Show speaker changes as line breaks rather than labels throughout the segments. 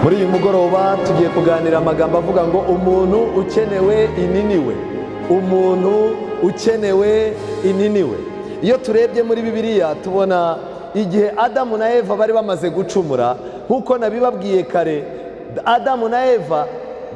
Muri uyu mugoroba tugiye kuganira amagambo avuga ngo umuntu ukenewe ininiwe. Umuntu ukenewe ininiwe. Iyo turebye muri Bibiliya tubona igihe Adamu na Eva bari bamaze gucumura, nkuko nabibabwiye kare, Adamu na Eva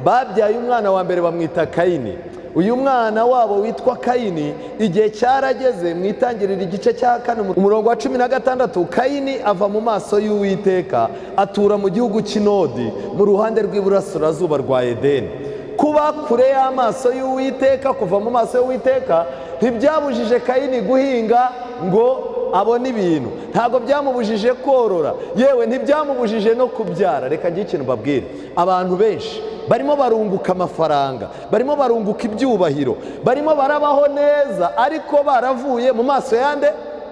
babyaye umwana wa mbere bamwita Kayini. Uyu mwana wabo witwa Kayini igihe cyarageze mu itangiriro igice cya 4 umurongo wa 16, Kayini ava mu maso y'Uwiteka atura mu gihugu cy'Inodi mu ruhande rw'iburasirazuba rwa Edeni. Kuba kure y'amaso y'Uwiteka, kuva mu maso y'Uwiteka, ntibyabujije Kayini guhinga ngo abone ibintu, ntabwo byamubujije korora, yewe ntibyamubujije no kubyara. Reka ngire ikintu mbabwire, abantu benshi barimo barunguka amafaranga, barimo barunguka ibyubahiro, barimo barabaho neza, ariko baravuye mu maso yande,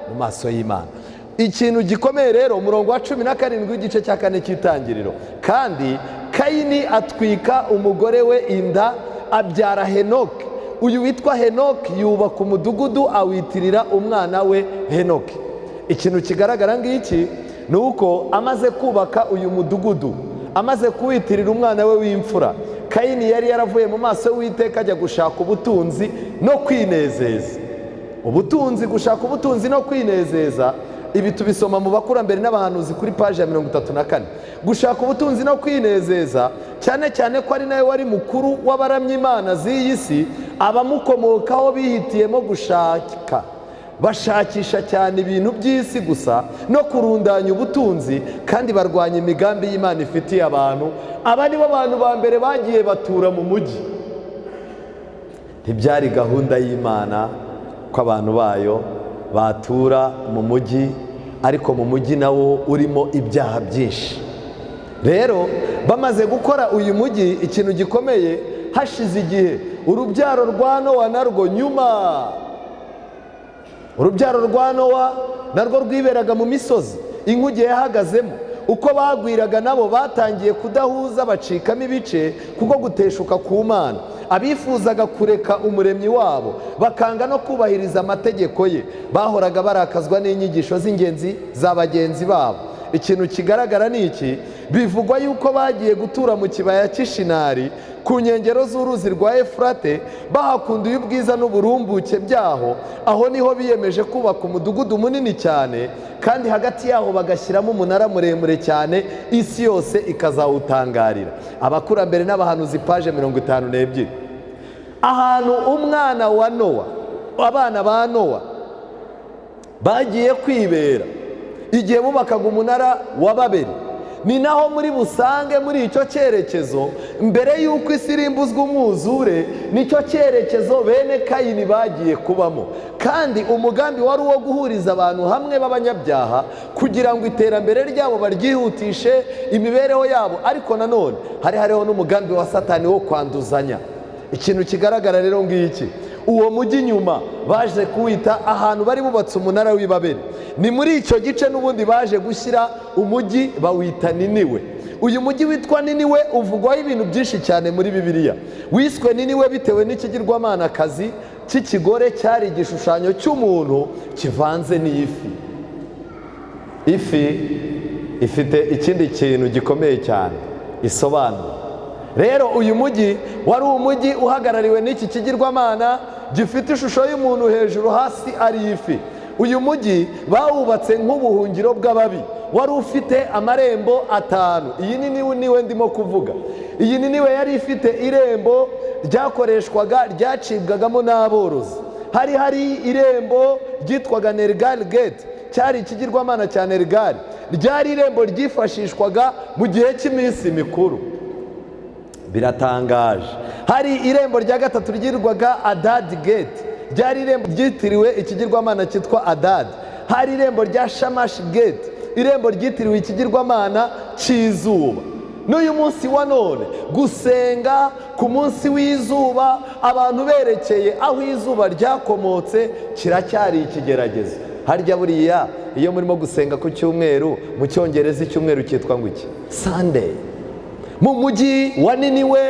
mu maso y'Imana. Ikintu gikomeye rero, umurongo wa 17 w'igice cya 4 cy'itangiriro, kandi Kayini atwika umugore we inda abyara Henoki. Uyu witwa Henoki yubaka umudugudu awitirira umwana we Henoki. Ikintu kigaragara ngiki ni uko amaze kubaka uyu mudugudu, amaze kuwitirira umwana we w'imfura, Kayini yari yaravuye mu maso y'Uwiteka ajya gushaka ubutunzi no kwinezeza. Ubutunzi, gushaka ubutunzi no kwinezeza, ibi tubisoma mu bakurambere n'abahanuzi kuri paji ya 34. Gushaka ubutunzi no kwinezeza, cyane cyane ko ari nawe wari mukuru w'abaramya Imana z'iyi si, abamukomokaho bihitiyemo gushaka, bashakisha cyane ibintu by'isi gusa no kurundanya ubutunzi, kandi barwanya imigambi y'Imana ifitiye abantu. Aba ni bo bantu ba mbere bagiye batura mu mujyi. Ntibyari gahunda y'Imana ko abantu bayo batura mu mujyi, ariko mu mujyi nawo urimo ibyaha byinshi. Rero bamaze gukora uyu mujyi, ikintu gikomeye, hashize igihe urubyaro rwa Nowa narwo nyuma, urubyaro rwa Nowa narwo rwiberaga mu misozi, inkuge yahagazemo. Uko bagwiraga nabo batangiye kudahuza, bacikamo ibice kuko guteshuka ku Mana. Abifuzaga kureka umuremyi wabo bakanga no kubahiriza amategeko ye, bahoraga barakazwa n'inyigisho z'ingenzi za bagenzi babo. Ikintu kigaragara ni iki, bivugwa yuko bagiye gutura mu kibaya cy'Ishinari ku nkengero z'uruzi rwa Efurate, bahakunduye ubwiza n'uburumbuke byaho. Aho niho biyemeje kubaka umudugudu munini cyane, kandi hagati yaho bagashyiramo umunara muremure cyane, isi yose ikazawutangarira. Abakurambere n'abahanuzi paje 52. Ahantu umwana wa Nowa, abana ba Nowa bagiye kwibera igihe bubakaga umunara wa Babeli, ni naho muri busange muri icyo cyerekezo, mbere y'uko isi irimbuzwa umwuzure, nicyo cyerekezo bene Kayini bagiye kubamo. Kandi umugambi wari uwo guhuriza abantu hamwe b'abanyabyaha kugira ngo iterambere ryabo baryihutishe, imibereho yabo. Ariko nanone hari hariho n'umugambi wa Satani wo kwanduzanya. Ikintu kigaragara rero ngiki, uwo mujyi nyuma baje kuwita ahantu bari bubatse umunara w'i Babeli. Ni muri icyo gice n'ubundi baje gushyira umujyi bawita Niniwe. Uyu mujyi witwa Niniwe uvugwaho ibintu byinshi cyane muri Bibiliya. Wiswe Niniwe bitewe n'ikigirwamanakazi cy'ikigore cyari igishushanyo cy'umuntu kivanze n'ifi. Ifi ifite ikindi kintu gikomeye cyane isobanura. Rero uyu mujyi wari umujyi uhagarariwe n'iki kigirwamana gifite ishusho y'umuntu hejuru, hasi ari ifi. Uyu mujyi bawubatse nk'ubuhungiro bw'ababi, wari ufite amarembo 5. Iyi niwe ndimo kuvuga. Iyi Niniwe yari ifite irembo ryakoreshwaga, ryacibwagamo n'aborozi. Hari irembo ryitwaga Nergal Gate, cyari ikigirwamana cya Nergal. Ryari irembo ryifashishwaga mu gihe cy'iminsi mikuru. Biratangaje. Hari irembo rya gatatu ryitwaga Adad Gate, ryari irembo ryitiriwe ikigirwamana cyitwa Adad. Hari irembo rya Shamash Gate, irembo ryitiriwe ikigirwamana cy'izuba. N'uyu munsi wa none gusenga ku munsi w'izuba, abantu berekeye aho izuba ryakomotse, kiracyari ikigeragezo. Harya buriya iyo murimo gusenga ku cyumweru, mu cyongereza icyumweru cyitwa ngo iki? Sunday. Mu mujyi wa Niniwe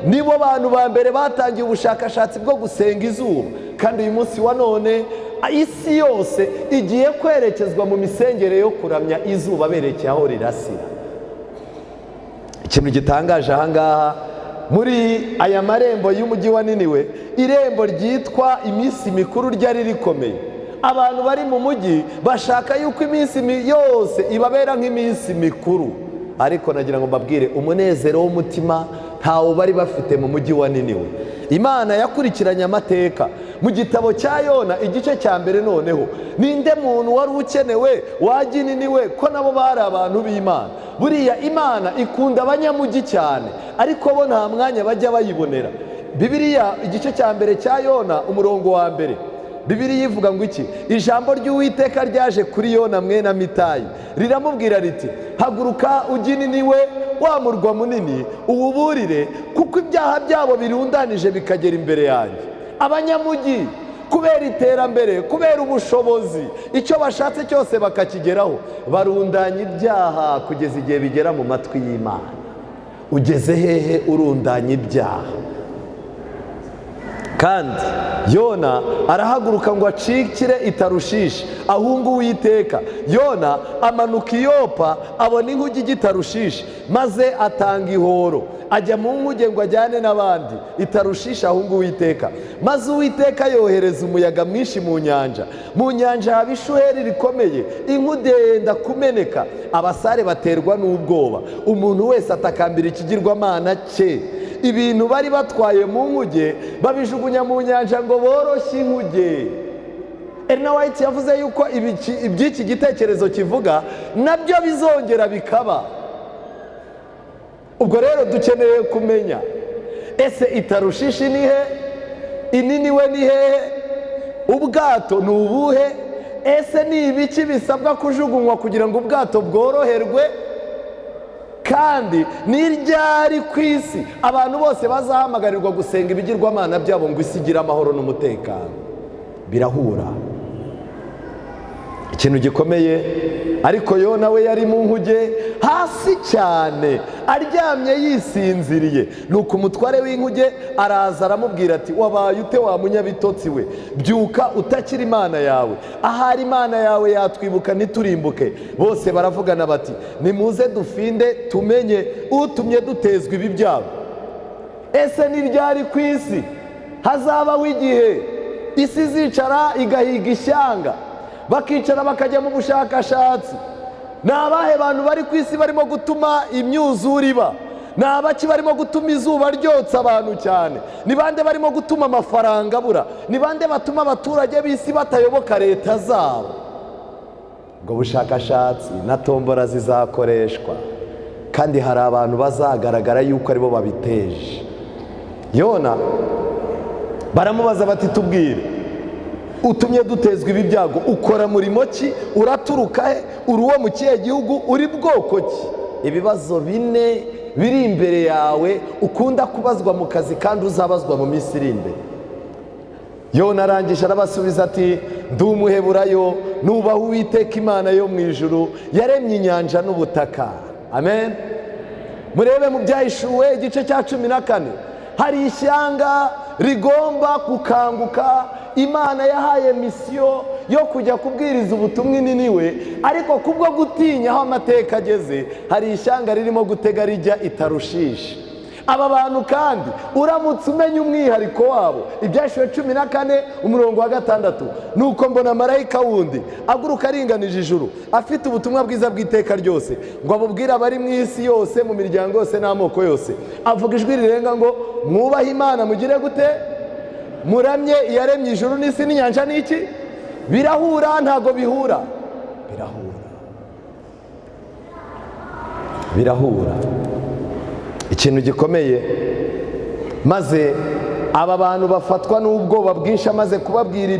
nibo bantu ba mbere batangiye ubushakashatsi bwo gusenga izuba. Kandi uyu munsi wa none isi yose igiye kwerekezwa mu misengere yo kuramya izuba berekeye aho rirasira. ikintu gitangaje ahangaha muri aya marembo y'umujyi wa Niniwe, irembo ryitwa iminsi mikuru ryari rikomeye. Abantu bari mu mujyi bashaka yuko iminsi yose ibabera nk'iminsi mikuru, ariko nagira ngo mbabwire umunezero w'umutima ntawo bari bafite mu mujyi wa Niniwe. Imana yakurikiranye amateka mu gitabo cya Yona igice cya mbere. Noneho ninde muntu wari ukenewe wajya i Niniwe ko nabo bari abantu b'Imana? Buriya Imana ikunda abanyamujyi cyane, ariko bo nta mwanya bajya bayibonera. Bibiliya igice cya mbere cya Yona umurongo wa mbere, Bibiliya ivuga ngo iki? Ijambo ry'Uwiteka ryaje kuri Yona mwene Amitayi riramubwira riti, haguruka ujye i Niniwe wa murwa munini uwuburire, kuko ibyaha byabo birundanije bikagera imbere yanjye. Abanyamujyi kubera iterambere, kubera ubushobozi, icyo bashatse cyose bakakigeraho, barundanya ibyaha kugeza igihe bigera mu matwi y'Imana. Ugeze hehe urundanya ibyaha? Kandi Yona arahaguruka ngo acikire i Tarushishi ahunga Uwiteka. Yona amanuka i Yopa abona inkuge ijya i Tarushishi, maze atanga ihoro ajya mu nkuge ngo ajyane n'abandi i Tarushishi ahunga Uwiteka. Maze Uwiteka yohereza umuyaga mwinshi mu nyanja. Mu nyanja haba ishuheri rikomeye, inkuge yenda kumeneka. Abasare baterwa n'ubwoba, umuntu wese atakambira ikigirwamana cye. Ibintu bari batwaye mu nkuge babijugunya mu nyanja ngo boroshye inkuge. Ellen White yavuze yuko iby'iki gitekerezo kivuga nabyo bizongera bikaba. Ubwo rero dukeneye kumenya, ese i Tarushishi ni he? I Niniwe ni hehe? Ubwato ni ubuhe? Ese ni ibiki bisabwa kujugunywa kugira ngo ubwato bworoherwe? Kandi ni ryari ku isi abantu bose bazahamagarirwa gusenga ibigirwamana byabo ngo isi igire amahoro n'umutekano? Birahura. Ikintu gikomeye, ariko Yona we yari mu nkuge hasi cyane aryamye yisinziriye. Nuko umutware w'inkuge araza aramubwira ati, wabaye ute wa munyabitotsi we? Byuka utakira Imana yawe, ahari Imana yawe yatwibuka ntiturimbuke. Bose baravugana bati, nimuze dufinde tumenye utumye dutezwa ibi byago. Ese ni ryari ku isi hazabaho igihe isi izicara igahiga ishyanga, bakicara bakajya mu bushakashatsi? Ni abahe bantu bari ku isi barimo gutuma imyuzure iba? Ni abaki barimo gutuma izuba ryotsa abantu cyane? Ni bande barimo gutuma amafaranga abura? Ni bande batuma abaturage b'isi batayoboka leta zabo? Ubwo bushakashatsi na tombora zizakoreshwa, kandi hari abantu bazagaragara yuko aribo babiteje. Yona baramubaza bati, tubwire, utumye dutezwa ibi byago, ukora murimo ki? Uraturuka he? Uri uwo mu kihe gihugu? Uri bwoko ki? Ibibazo bine biri imbere yawe ukunda kubazwa mu kazi kandi uzabazwa mu minsi iri imbere. Yona arangije arabasubiza ati, ndi Umuheburayo, nubaha Uwiteka Imana yo mu ijuru, yaremye inyanja n'ubutaka. Amen. Murebe mu Byahishuwe igice cya 14, hari ishyanga rigomba gukanguka. Imana yahaye misiyo yo kujya kubwiriza ubutumwa i Niniwe, ariko kubwo gutinya aho amateka ageze, hari ishyanga ririmo gutega rijya i Tarushishi. Aba bantu kandi uramutse umenya umwihariko wabo, Ibyahishuwe 14 umurongo wa 6, nuko mbona marayika wundi aguruka aringanije ijuru, afite ubutumwa bwiza bw'iteka ryose, ngo abubwire abari mu isi yose, mu miryango yose n'amoko yose. Avuga ijwi rirenga ngo, mwubahe Imana mugire gute? Muramye iyaremye ijuru n'isi n'inyanja n'iki? Birahura ntago bihura? Birahura. Ikintu gikomeye, maze aba bantu bafatwa n'ubwoba bwinshi amaze kubabwira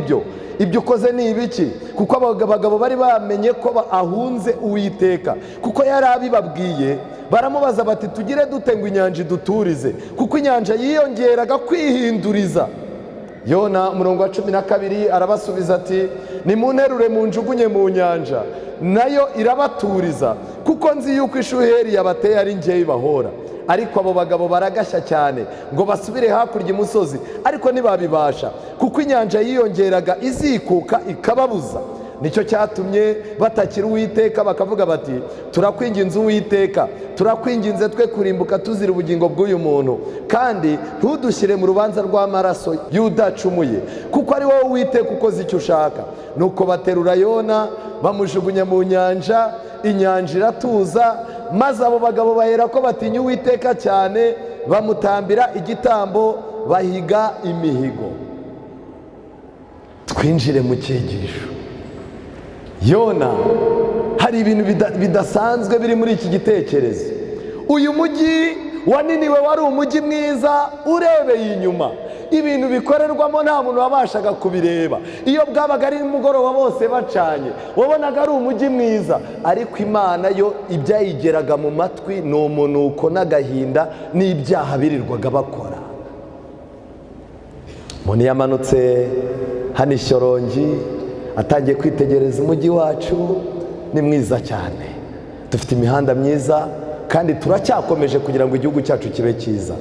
ibyo ukoze ni ibiki? Kuko abagabo bari bamenye ko ahunze Uwiteka, kuko yari abibabwiye. Baramubaza bati, tugire dute ngo inyanja iduturize? Kuko inyanja yiyongeraga kwihinduriza. Yona umurongo wa 12 arabasubiza ati, nimunterure munjugunye mu nyanja, nayo irabaturiza, kuko nzi yuko ishuheri yabateye ari njyewe ibahora. Ariko abo bagabo baragashya cyane ngo basubire hakurya imusozi, ariko ntibabibasha, kuko inyanja yiyongeraga izikuka ikababuza. nicyo cyatumye batakira Uwiteka bakavuga bati turakwinginze Uwiteka, turakwinginze twe kurimbuka tuzira ubugingo bw'uyu muntu, kandi ntudushyire mu rubanza rw'amaraso y'udacumuye, kuko ari wowe Uwiteka ukoze icyo ushaka. Nuko baterura Yona bamujugunya mu nyanja, inyanja iratuza, maze abo bagabo bahera ko batinya Uwiteka cyane, bamutambira igitambo, bahiga imihigo. Twinjire mu cyigisho. Yona, hari ibintu bidasanzwe biri muri iki gitekerezo. Uyu mujyi wa Ninive wari umujyi mwiza urebeye inyuma, ibintu bikorerwamo nta muntu wabashaga kubireba. Iyo bwabaga ari mugoroba bose bacanye, wabonaga ari umujyi mwiza, ariko Imana yo ibyayigeraga mu matwi ni umunuko n'agahinda n'ibyaha birirwaga bakora. Umuntu yamanutse hano i Shyorongi atangiye kwitegereza umujyi wacu, ni mwiza cyane, dufite imihanda myiza kandi turacyakomeje kugira ngo igihugu cyacu kibe cyiza.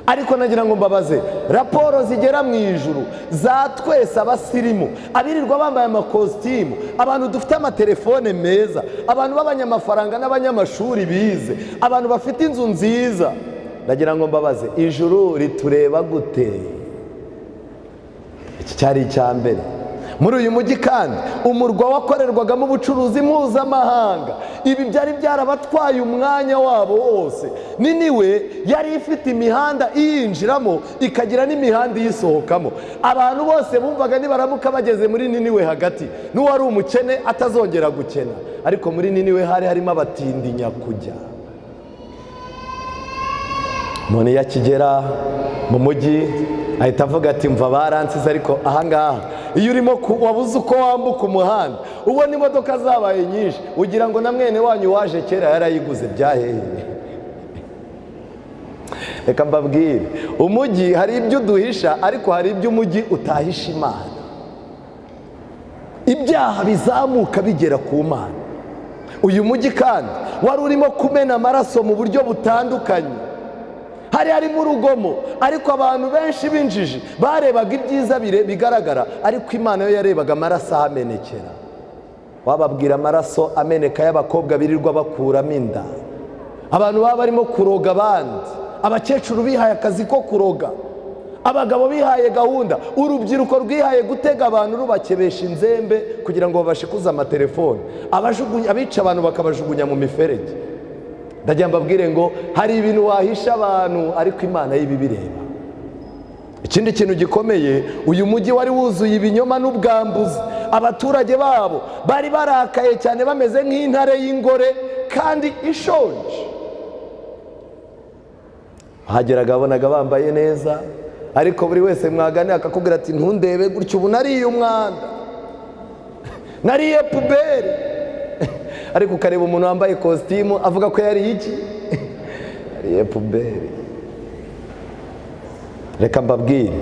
Ariko nagira ngo mbabaze, raporo zigera mu ijuru za twese abasirimu, abirirwa bambaye amakositimu, abantu dufite amatelefone meza, abantu b'abanyamafaranga n'abanyamashuri bize, abantu bafite inzu nziza, nagira ngo mbabaze, ijuru ritureba gute? Iki cyari icya mbere. Muri uyu mujyi kandi umurwa wakorerwagamo ubucuruzi mpuzamahanga, ibi byari byarabatwaye umwanya wabo wose. Ninive yari ifite imihanda iyinjiramo ikagira n'imihanda iyisohokamo. Abantu bose bumvaga nibaramuka bageze muri Ninive hagati, n'uwari umukene atazongera gukena. Ariko muri Ninive hari harimo abatindi nyakujya. Umuntu yakigera mu mujyi ahita avuga ati mva baransize, ariko ahangaha iyo urimo wabuze uko wambuka umuhanda, ubona imodoka zabaye nyinshi, ugira ngo na mwene wanyu waje kera yarayiguze, byaheye. Reka mbabwire, umujyi hari ibyo uduhisha, ariko hari ibyo umujyi utahisha Imana. Ibyaha bizamuka bigera ku Mana. Uyu mujyi kandi wari urimo kumena amaraso mu buryo butandukanye. Hari harimo urugomo, ariko abantu benshi b'injiji barebaga ibyiza bigaragara, ariko Imana yo yarebaga amaraso ahamenekera. Wababwira amaraso ameneka y'abakobwa birirwa bakuramo inda, abantu baba barimo kuroga abandi, abakecuru bihaye akazi ko kuroga, abagabo bihaye gahunda, urubyiruko rwihaye gutega abantu rubakebesha inzembe kugira ngo babashikuze amatelefone, abica abantu bakabajugunya mu miferege. Ndagira mbabwire ngo hari ibintu wahisha abantu, ariko Imana y'ibibireba. Ikindi kintu gikomeye, uyu mujyi wari wuzuye ibinyoma n'ubwambuzi. Abaturage babo bari barakaye cyane, bameze nk'intare y'ingore kandi ishonje. Hageraga abonaga bambaye neza, ariko buri wese mwaganira akakubwira ati ntundebe gutyo, ubu nariye umwanda, nariye puberi. Ariko ukareba umuntu wambaye kositimu avuga ko yari iki? Yariye puberi. Reka mbabwire,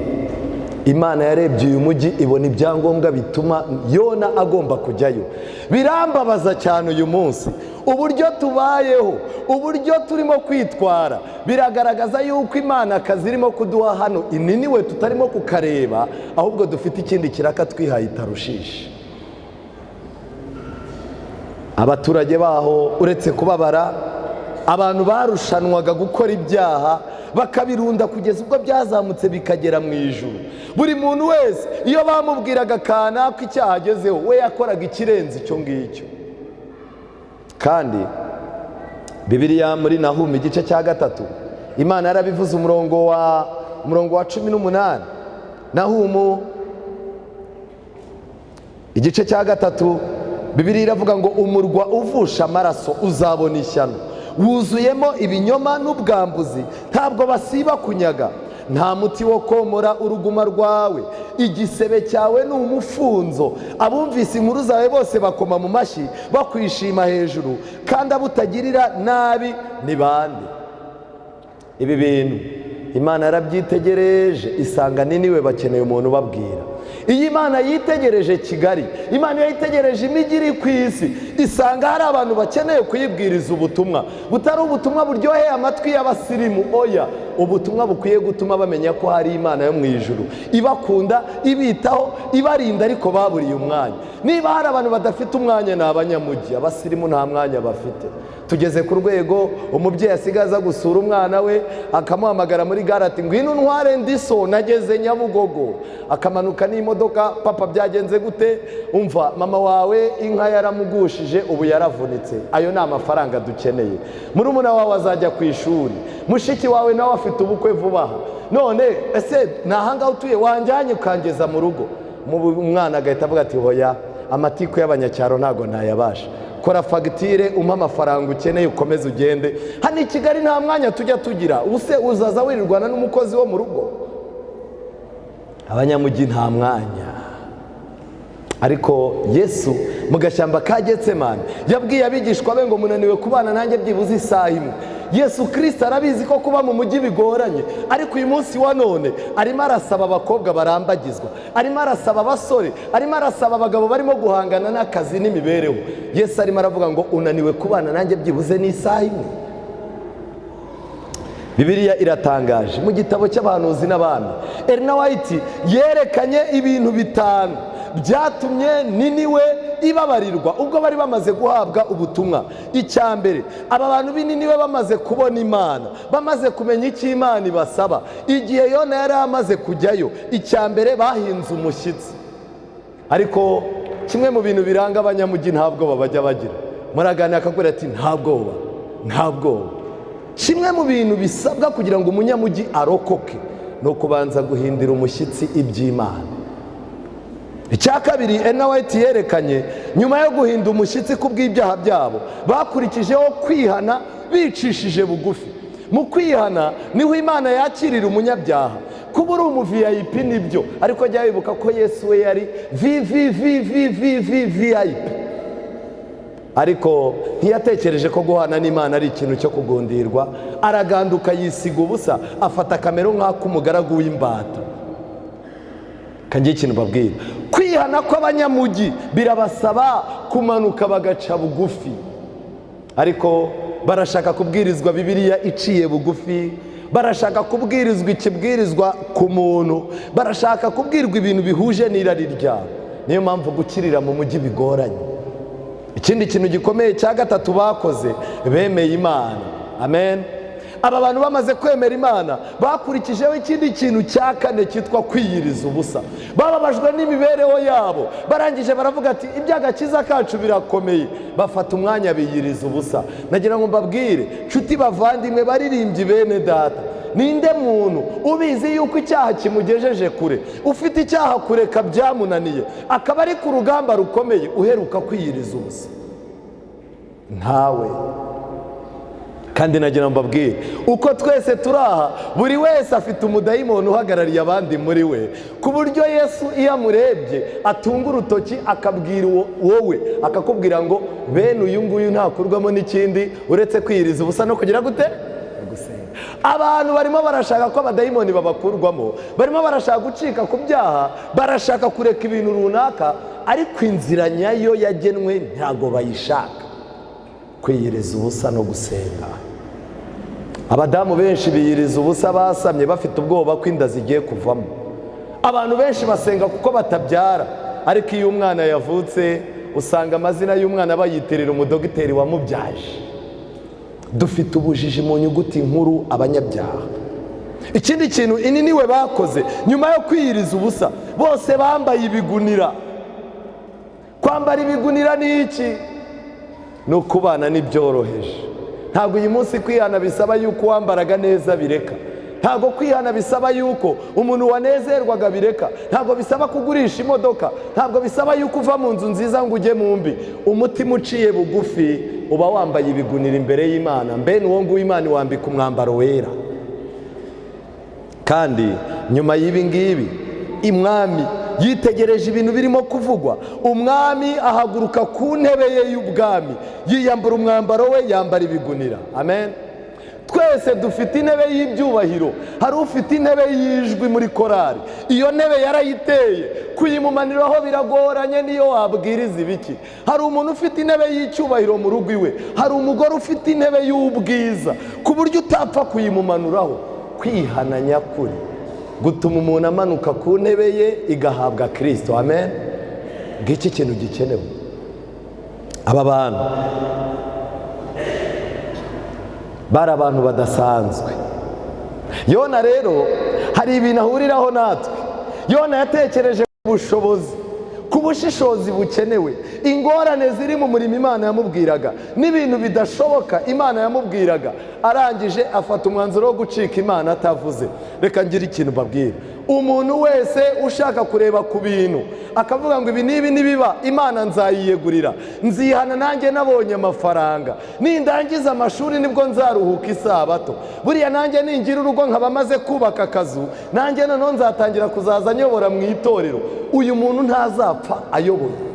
Imana yarebye uyu mujyi ibona ibyangombwa bituma Yona agomba kujyayo. Birambabaza cyane uyu munsi uburyo tubayeho, uburyo turimo kwitwara, biragaragaza yuko Imana akazi irimo kuduha hano i Ninive tutarimo kukareba, ahubwo dufite ikindi kiraka twihaye itarushishi. Abaturage baho uretse kubabara, abantu barushanwaga gukora ibyaha bakabirunda kugeza ubwo byazamutse bikagera mu ijuru. Buri muntu wese iyo bamubwiraga kanaka icyaha agezeho, we yakoraga ikirenze icyo ngicyo. Kandi Bibiliya muri Nahumu igice cya 3, Imana yarabivuze umurongo wa 18. Nahumu igice cya 3, Bibiliya iravuga ngo umurwa uvusha amaraso uzabona ishyano, wuzuyemo ibinyoma n'ubwambuzi, ntabwo basiba kunyaga. Nta muti wo komora uruguma rwawe, igisebe cyawe ni umufunzo. Abumvise inkuru zawe bose bakoma mu mashyi bakwishima hejuru, kandi abutagirira nabi ni bande? Ibi bintu Imana yarabyitegereje, isanga Ninive bakeneye umuntu ubabwira. Iyi Imana yitegereje Kigali, Imana yitegereje imijyi iri ku isi, isanga hari abantu bakeneye kuyibwiriza ubutumwa butari ubutumwa buryoheye amatwi y'abasirimu, oya, ubutumwa bukwiye gutuma bamenya ko hari Imana yo mu ijuru ibakunda, ibitaho, ibarinda, ariko baburiye umwanya. Niba hari abantu badafite umwanya ni abanyamujyi. Abasirimu nta mwanya bafite. Tugeze ku rwego umubyeyi asigaza gusura umwana we, akamuhamagara muri gare ati ngwino ntware ndiso nageze Nyabugogo, akamanuka n'imodoka, papa byagenze gute? Umva mama wawe inka yaramugushije ubu yaravunitse. Ayo ni amafaranga dukeneye. Murumuna wawe azajya ku ishuri, mushiki wawe nawe afite ubukwe vuba aha, none ese nahanga utuye wanjyanye ukangeza mu rugo? Umwana agahita avuga ati hoya, amatiku y'abanyacyaro ntago ntayabasha, kora fagitire umpa amafaranga ukeneye ukomeze ugende. Hano i Kigali nta mwanya tujya tugira, ubuse uzaza wirirwana n'umukozi wo mu rugo? Abanyamujyi nta mwanya. Ariko Yesu mu gashyamba ka Getsemani yabwiye abigishwa be ngo munaniwe kubana nanjye byibuze isaha imwe. Yesu Kristo arabizi ko kuba mu mujyi bigoranye, ariko uyu munsi wa none arimo arasaba abakobwa barambagizwa, arimo arasaba abasore, arimo arasaba abagabo barimo guhangana n'akazi n'imibereho. Yesu arimo aravuga ngo unaniwe kubana nanjye byibuze n'isaha imwe. Bibiliya iratangaje mu gitabo cy'abahanuzi n'abami, Ellen White yerekanye ibintu bitanu byatumye Niniwe ibabarirwa ubwo bari bamaze guhabwa ubutumwa. Icya mbere, aba bantu b'Niniwe bamaze kubona Imana, bamaze kumenya icyo Imana ibasaba. Igihe Yona yari amaze kujyayo, icya mbere bahinze umushyitsi. Ariko kimwe mu bintu biranga abanyamujyi nta bwoba bajya bagira. Muraganira akakubwira ati nta bwoba, nta bwoba. Kimwe mu bintu bisabwa kugira ngo umunyamujyi arokoke ni ukubanza guhindira umushyitsi iby'Imana. Icya kabiri Ellen White yerekanye, nyuma yo guhinda umushyitsi ku bw'ibyaha byabo, bakurikijeho kwihana bicishije bugufi. Mu kwihana niho Imana yakirira umunyabyaha. Kuba uri umu-VIP nibyo, ariko jya wibuka ko Yesu we yari VIP. Ariko ntiyatekereje ko guhana n'Imana ari ikintu cyo kugundirwa. Araganduka yisiga ubusa, afata kamero nk'ak'umugaragu w'imbata. Kangiye ikintu babwira, kwihana kw'abanyamujyi birabasaba kumanuka bagaca bugufi. Ariko barashaka kubwirizwa Bibiliya iciye bugufi, barashaka kubwirizwa ikibwirizwa ku muntu, barashaka kubwirwa ibintu bihuje n'irari ryabo. Niyo mpamvu gukirira mu mujyi bigoranye. Ikindi kintu gikomeye cya gatatu bakoze, bemeye Imana. Amen. Aba bantu bamaze kwemera Imana bakurikijeho ikindi kintu cya kane cyitwa kwiyiriza ubusa. Bababajwe n'imibereho yabo, barangije baravuga ati iby'agakiza kacu birakomeye, bafata umwanya biyiriza ubusa. Nagira ngo mbabwire nshuti bavandimwe baririmbyi bene data, ninde muntu ubizi yuko icyaha kimugejeje kure, ufite icyaha kureka byamunaniye, akaba ari ku rugamba rukomeye, uheruka kwiyiriza ubusa? Ntawe. Kandi nagira mbabwire uko twese turaha, buri wese afite umudayimoni uhagarariye abandi muri we, ku buryo Yesu iyo amurebye atunga urutoki akabwira wowe, akakubwira ngo bene uyu nguyu ntakurwamo n'ikindi uretse kwiyiriza ubusa no kugira gute? Gusenga. Abantu barimo barashaka ko abadayimoni babakurwamo, barimo barashaka gucika ku byaha, barashaka kureka ibintu runaka, ariko inzira nyayo yagenwe ntago bayishaka: kwiyiriza ubusa no gusenga. Abadamu benshi biyiriza ubusa basamye bafite ubwoba ko inda zigiye kuvamo. Abantu benshi basenga kuko batabyara, ariko iyo umwana yavutse usanga amazina y'umwana bayitirira umudogiteri wamubyaje. Dufite ubujiji mu nyuguti nkuru abanyabyaha. Ikindi kintu Niniwe bakoze nyuma yo kwiyiriza ubusa, bose bambaye ibigunira. Kwambara ibigunira ni iki? Ni ukubana n'ibyoroheje. Ntabwo uyu munsi kwihana bisaba yuko wambaraga neza bireka. Ntabwo kwihana bisaba yuko umuntu wanezerwaga bireka. Ntabwo bisaba kugurisha imodoka. Ntabwo bisaba yuko uva mu nzu nziza ngo ujye mu mbi. Umutima uciye bugufi uba wambaye ibigunira imbere y'Imana. Mbene uwo nguwo Imana iwambika umwambaro wera. Kandi nyuma y'ibi ngibi umwami yitegereje ibintu birimo kuvugwa. Umwami ahaguruka ku ntebe ye y'ubwami, yiyambura umwambaro we, yambara ibigunira. Amen. Twese dufite intebe y'ibyubahiro. Hari ufite intebe y'ijwi muri korari, iyo ntebe yarayiteye, kuyimumaniraho biragoranye niyo wabwiriza ibiki. Hari umuntu ufite intebe y'icyubahiro mu rugo iwe, hari umugore ufite intebe y'ubwiza ku buryo utapfa kuyimumanuraho. kwihana nyakuri gutuma umuntu amanuka ku ntebe ye igahabwa Kristo. Amen. Ngiki kintu gikenewe. Aba bantu bari abantu badasanzwe. Yona rero hari ibintu ahuriraho natwe. Yona yatekereje ku bushobozi, ku bushishozi bukenewe, ingorane ziri mu murimo Imana yamubwiraga n'ibintu bidashoboka Imana yamubwiraga, arangije afata umwanzuro wo gucika Imana atavuze. Reka ngira ikintu mbabwira, umuntu wese ushaka kureba ku bintu akavuga ngo ibi n'ibi nibiba Imana nzayiyegurira, nzihana nanjye nabonye amafaranga, nindangiza amashuri nibwo nzaruhuka isabato, buriya nanjye ningira urugo nkaba maze kubaka akazu, nanjye noneho nzatangira kuzaza nyobora mu itorero. Uyu muntu ntazapfa ayoboye.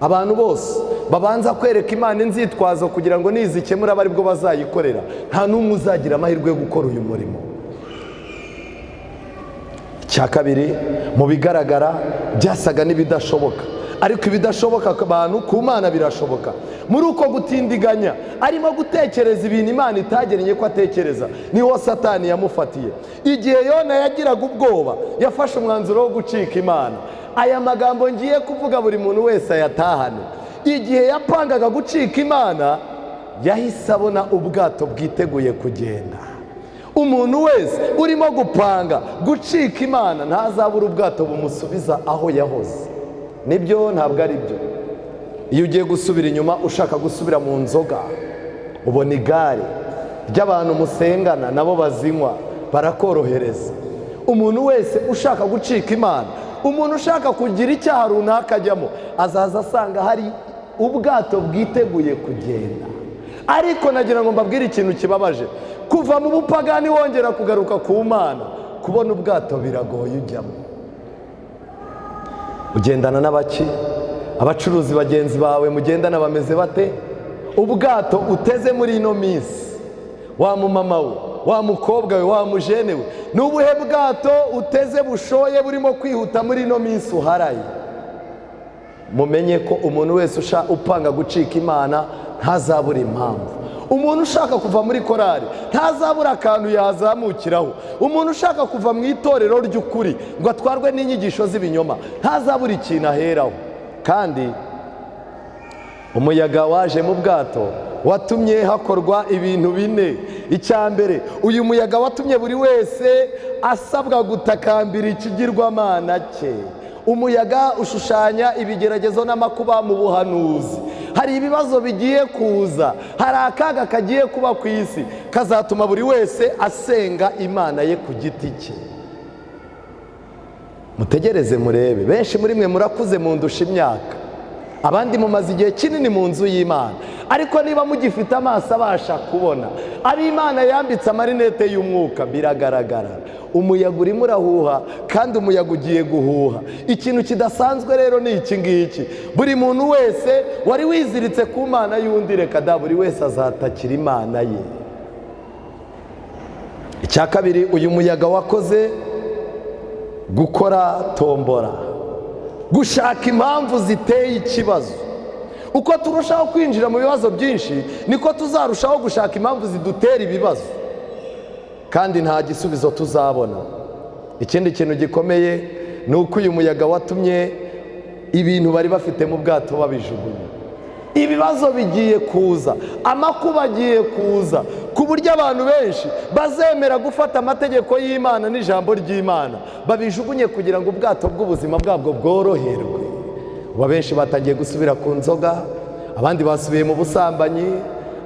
Abantu bose babanza kwereka Imana inzitwazo kugira ngo nizikemura bari bwo bazayikorera, nta n'umwe uzagira amahirwe yo gukora uyu murimo. Cya kabiri, mu bigaragara byasaga n'ibidashoboka, ariko ibidashoboka ku bantu ku Mana birashoboka. Muri uko gutindiganya arimo gutekereza ibintu Imana itageneye ko atekereza, niho Satani yamufatiye. Igihe Yona yagiraga ubwoba yafashe umwanzuro wo gucika Imana. Aya magambo ngiye kuvuga buri muntu wese ayatahane. Igihe yapangaga gucika Imana yahise abona ubwato bwiteguye kugenda. Umuntu wese urimo gupanga gucika Imana ntazabura ubwato bumusubiza aho yahoze. Nibyo ntabwo ari byo. Iyo ugiye gusubira inyuma ushaka gusubira mu nzoga, ubona igare ry'abantu musengana nabo bazinywa barakorohereza. Umuntu wese ushaka gucika Imana, umuntu ushaka kugira icyaha runaka ajyamo, azaza asanga hari ubwato bwiteguye kugenda. Ariko nagira ngo mbabwire ikintu kibabaje, kuva mu bupagani wongera kugaruka ku Mana, kubona ubwato biragoye ujyamo. Ugendana n'abaki? Abacuruzi bagenzi bawe mugendana bameze bate? Ubwato uteze muri ino minsi, wa mumama we, wa mukobwa we, wa mujene we, n'ubuhe bwato uteze bushoye burimo kwihuta muri ino minsi uharaye? Mumenye ko umuntu wese upanga gucika Imana ntazabura impamvu. Umuntu ushaka kuva muri korari ntazabura akantu yazamukiraho. Umuntu ushaka kuva mu itorero ry'ukuri ngo atwarwe n'inyigisho z'ibinyoma ntazabura ikintu aheraho. Kandi umuyaga waje mu bwato watumye hakorwa ibintu bine. Icya mbere, uyu muyaga watumye buri wese asabwa gutakambira ikigirwamana cye. Umuyaga ushushanya ibigeragezo n'amakuba mu buhanuzi. Hari ibibazo bigiye kuza, hari akaga kagiye kuba ku isi, kazatuma buri wese asenga Imana ye ku giti cye. Mutegereze murebe, benshi muri mwe murakuze mundusha imyaka, abandi mumaze igihe kinini mu nzu y'Imana, ariko niba mugifite amaso abasha kubona, ari Imana yambitse amarinete y'umwuka, biragaragara umuyaga urimo urahuha, kandi umuyaga ugiye guhuha. Ikintu kidasanzwe rero ni iki ngiki, buri muntu wese wari wiziritse ku Mana y'undi, reka da buri wese azatakira Imana ye. Icya kabiri, uyu muyaga wakoze gukora tombora, gushaka impamvu ziteye ikibazo. Uko turushaho kwinjira mu bibazo byinshi, niko tuzarushaho gushaka impamvu zidutera ibibazo, kandi nta gisubizo tuzabona. Ikindi kintu gikomeye ni uko uyu muyaga watumye ibintu bari bafite mu bwato babijugunya. Ibibazo bigiye kuza, amakuba agiye kuza, ku buryo abantu benshi bazemera gufata amategeko y'Imana n'ijambo ry'Imana babijugunye kugira ngo ubwato bw'ubuzima bwabwo bworoherwe. Benshi batangiye gusubira ku nzoga, abandi basubiye mu busambanyi,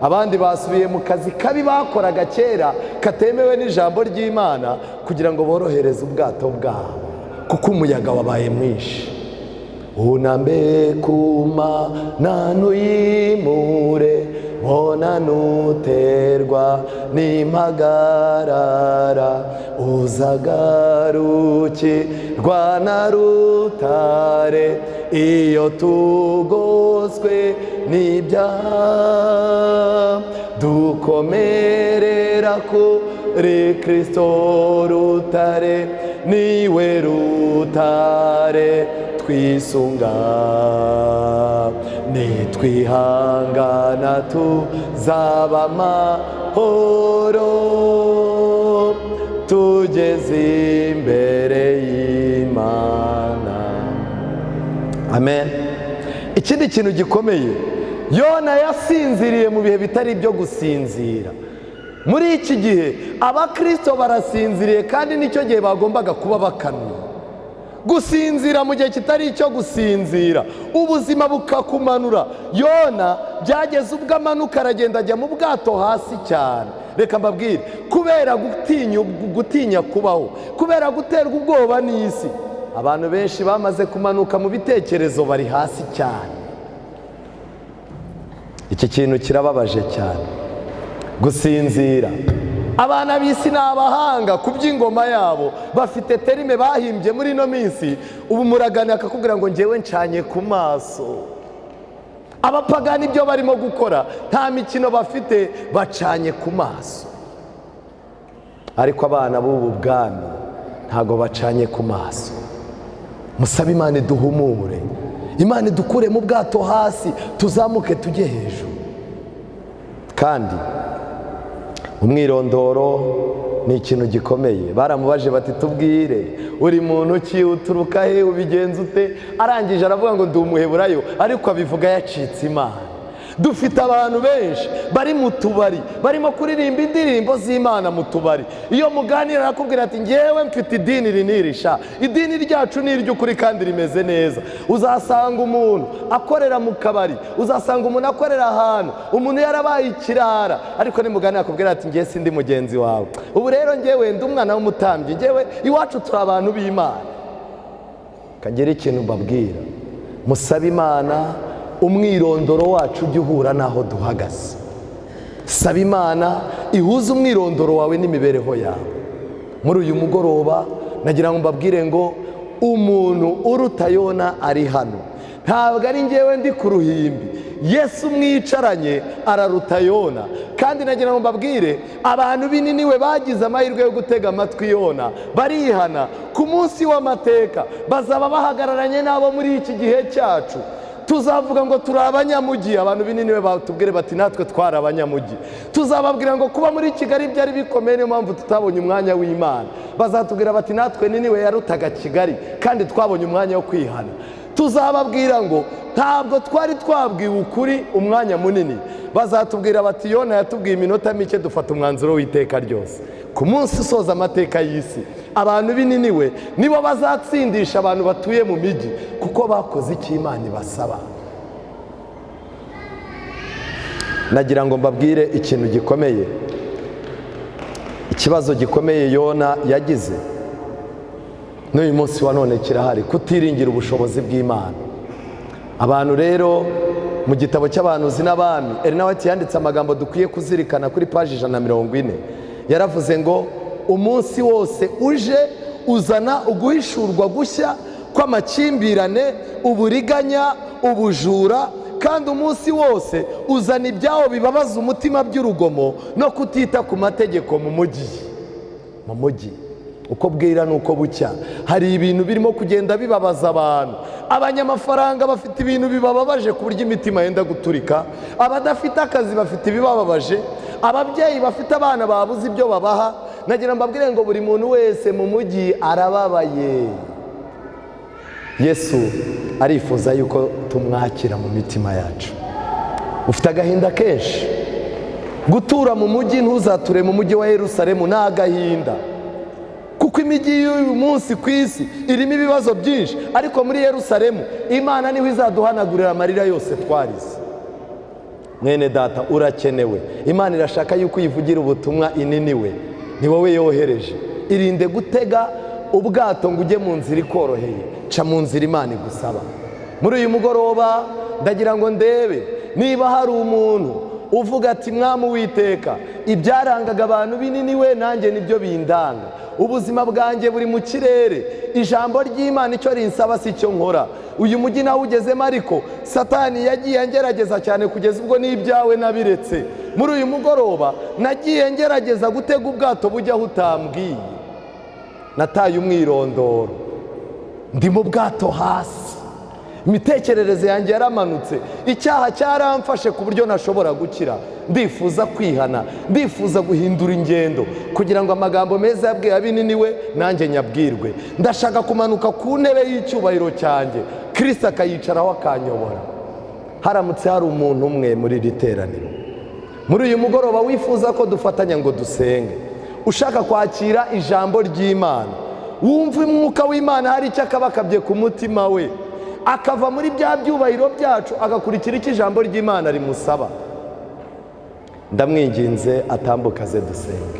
abandi basubiye mu kazi kabi bakoraga kera katemewe n'ijambo ry'Imana kugira ngo borohereze ubwato bwabo, kuko umuyaga wabaye mwinshi. Unambe kuma nanuyimure, bona nuterwa n'impagarara, uzagarukirwa na rutare iyo tugoswe n'ibyaha. Dukomerera kuri Kristo rutare, niwe rutare twisunga, nitwihangana tuzaba amahoro. tugeze imbere y'Imana. Amen. Ikindi kintu gikomeye, Yona yasinziriye mu bihe bitari ibyo gusinzira. Muri iki gihe abakristo barasinziriye kandi nicyo gihe bagombaga kuba bakanuye. Gusinzira mu gihe kitari icyo gusinzira, ubuzima bukakumanura. Yona byageze ubwo amanuka aragenda ajya mu bwato hasi cyane. Reka mbabwire, kubera gutinya kubaho, kubera guterwa ubwoba n'isi, abantu benshi bamaze kumanuka mu bitekerezo, bari hasi cyane. Iki kintu kirababaje cyane, gusinzira. Abana b'isi ni abahanga ku by'ingoma yabo, bafite terime bahimbye muri ino minsi. Ubu muragana akakubwira ngo njyewe ncanye ku maso. Abapagani ibyo barimo gukora, nta mikino bafite, bacanye ku maso. Ariko abana b'ubu bwami ntago bacanye ku maso. Musabe Imana iduhumure, Imana idukure mu bwato hasi, tuzamuke tujye hejuru. Kandi umwirondoro ni ikintu gikomeye. Baramubaje bati tubwire, uri muntu ki, uturuka he, ubigenza ute? Arangije aravuga ngo ndi umuheburayo, ariko abivuga yacitse Imana. Dufite abantu benshi bari mu tubari, barimo kuririmba indirimbo z'Imana mu tubari. Iyo muganira arakubwira ati njyewe mfite idini rinirisha, idini ryacu ni iry'ukuri kandi rimeze neza. Uzasanga umuntu akorera mu kabari, uzasanga umuntu akorera ahantu, umuntu yarabaye ikirara, ariko nimuganira akubwira ati njye sindi mugenzi wawe. Ubu rero njyewe ndi umwana w'umutambyi, njyewe iwacu turi abantu b'Imana. Kagira ikintu mbabwira, musabe Imana umwirondoro wacu ujye uhura n'aho duhagaze. Saba Imana ihuze umwirondoro wawe n'imibereho yawe. Muri uyu mugoroba nagira ngo mbabwire ngo umuntu uruta Yona ari hano. Ntabwo ari njyewe ndi ku ruhimbi, Yesu mwicaranye araruta Yona. Kandi nagira ngo mbabwire, abantu b'Ininiwe bagize amahirwe yo gutega amatwi Yona, barihana. Ku munsi w'amateka bazaba bahagararanye n'abo muri iki gihe cyacu. Tuzavuga ngo turi abanyamugi, abantu b'Ininiwe batubwire bati natwe twari abanyamugi. Tuzababwira ngo kuba muri Kigali byari bikomeye, niyo mpamvu tutabonye umwanya w'Imana. Bazatubwira bati natwe Niniwe yarutaga Kigali kandi twabonye umwanya wo kwihana. Tuzababwira ngo ntabwo twari twabwiwe ukuri umwanya munini. Bazatubwira bati Yona yatubwiye iminota mike dufata umwanzuro w'iteka ryose. Ku munsi usoza amateka y'isi, abantu b'Ininiwe nibo bazatsindisha abantu batuye mu migi, kuko bakoze icyo Imana ibasaba. Nagira ngo mbabwire ikintu gikomeye, ikibazo gikomeye Yona yagize n'uyu munsi wa none kirahari, kutiringira ubushobozi bw'Imana. Abantu rero mu gitabo cy'abahanuzi n'abami, Ernawati yanditse amagambo dukwiye kuzirikana kuri paji 140. Yaravuze ngo umunsi wose uje uzana uguhishurwa gushya kw'amakimbirane, uburiganya, ubujura, kandi umunsi wose uzana ibyawo bibabaza umutima by'urugomo no kutita ku mategeko mu mujyi. Uko bwira nuko bucya hari ibintu birimo kugenda bibabaza abantu. Abanyamafaranga bafite ibintu bibababaje ku buryo imitima yenda guturika. Abadafite akazi bafite ibibababaje. Ababyeyi bafite abana babuze ibyo babaha. Nagira mbabwire ngo buri muntu wese mu mujyi arababaye. Yesu arifuza yuko tumwakira mu mitima yacu. Ufite agahinda kenshi, gutura mu mujyi, ntuzature mu mujyi wa Yerusalemu, ni agahinda. Kuko imijyi y'uyu munsi ku isi irimo ibibazo byinshi, ariko muri Yerusalemu Imana niho izaduhanagurira amarira yose twarize. Mwene data urakenewe. Imana irashaka yuko uyivugira ubutumwa Ininiwe, ni wowe yohereje. Irinde gutega ubwato ngo ujye mu nzira ikoroheye, ca mu nzira Imana igusaba. Muri uyu mugoroba ndagira ngo ndebe niba hari umuntu uvuga ati Mwami Uwiteka, ibyarangaga abantu b'Ininiwe nanjye nibyo bindanga. Ubuzima bwanjye buri mu kirere, ijambo ry'Imana icyo rinsaba si cyo nkora. Uyu mujyi nawe ugezemo, ariko Satani yagiye angerageza cyane kugeza ubwo n'ibyawe nabiretse. Muri uyu mugoroba nagiye ngerageza gutega ubwato bujya aho utambwiye. Nataye umwirondoro, ndi mu bwato hasi. imitekerereze yanjye yaramanutse, icyaha cyaramfashe ku buryo ntashobora gukira. Ndifuza kwihana, ndifuza guhindura ingendo kugira ngo amagambo meza yabwiye ab'Ininiwe nanjye nyabwirwe. Ndashaka kumanuka ku ntebe y'icyubahiro cyanjye, Kristo akayicaraho akanyobora. Haramutse hari umuntu umwe muri iri teraniro muri uyu mugoroba wifuza ko dufatanya ngo dusenge, ushaka kwakira ijambo ry'Imana, wumva umwuka w'Imana hari icyo akabakabye ku mutima we, akava muri bya byubahiro byacu agakurikira icyo ijambo ry'Imana rimusaba, ndamwinginze atambuka aze dusenge.